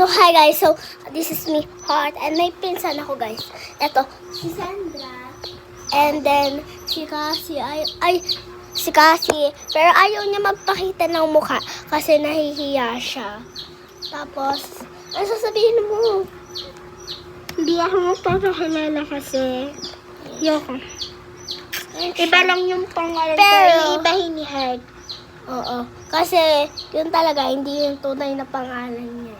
So, hi guys. So, this is me, Heart. And may pinsan ako, guys. Ito, si Sandra. And then, si Cassie. Si Cassie. Pero ayaw niya magpakita ng mukha kasi nahihiya siya. Tapos, ano sasabihin mo? Hindi ako magpapakilala kasi yoko. Iba lang yung pangalan Pero, iba ni Heart. Oo. Kasi, yun talaga, hindi yung tunay na pangalan niya.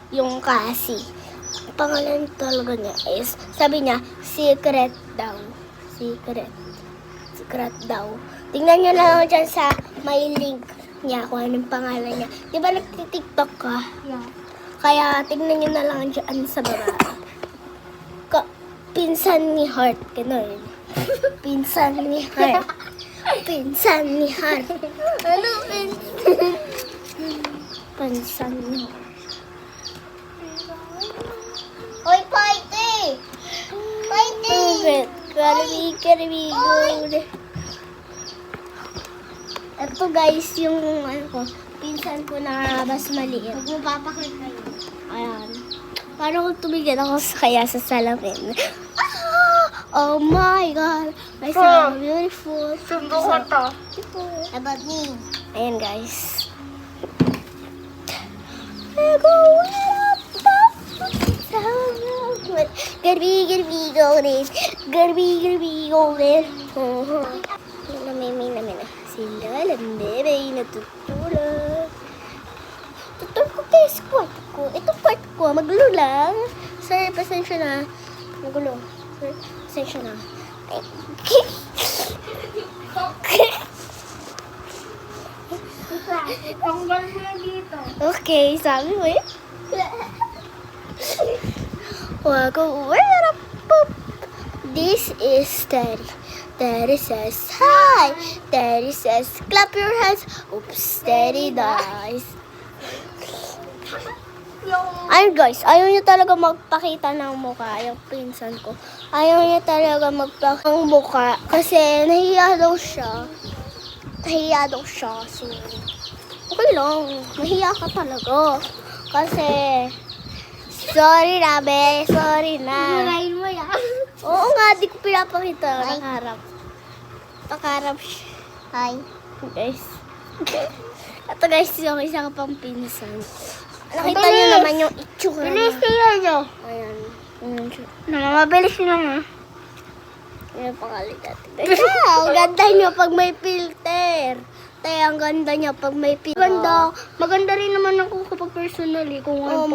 Yung Cassie. Pangalan talaga niya is, sabi niya, secret daw. Secret daw. Tingnan niyo lang dyan sa may link niya kung anong pangalan niya. Di ba nagtitiktok ka? Yeah. Kaya tingnan niyo na lang dyan sa baba. Pinsan ni Heart. Ganun. Pinsan ni Heart. Pinsan ni Heart. Ano pinsan? Pinsan ni Heart. Hoy, party! Party! Good. Ito guys, yung ano ko, pinsan ko na mas maliit. Huwag mo papakita yun. Ayan. Paano kung tumigil ako kaya sa salamin? Oh my God. My so beautiful. Sundo ko to. About me. Ayan guys. Gotta be golden. Gotta be golden. Namimina. Sila lang bebe, natutulog. Tutulog ko kayo sa kwarto ko. Ito part ko, magulo lang. Sir, pasensya na. Magulo. Sir, pasensya na. Tanggal mo na dito. Okay, sabi mo eh. Wago, where up, poop. This is Daddy. Daddy says hi. Daddy says clap your hands. Oops, Daddy dies. Ayun guys, ayaw niya talaga magpakita ng mukha, yung pinsan ko. Ayaw niya talaga magpakita ng mukha kasi nahiya daw siya. So, okay lang. Mahiya ka talaga. Kasi, sorry na, be. Sorry na. Murahin mo yan. Oo nga, di ko pinapakita. Nakaharap siya. Hi. Guys. Ito guys, yung isa ka pang pinsan. Nakita niyo naman yung itsura Bilis niya. kayo. Ayan. Mabilis naman. Yung pangalan natin. Ang ganda niya pag may filter. Ang ganda niya pag may filter. Maganda rin naman ako kapag personally kung Oo,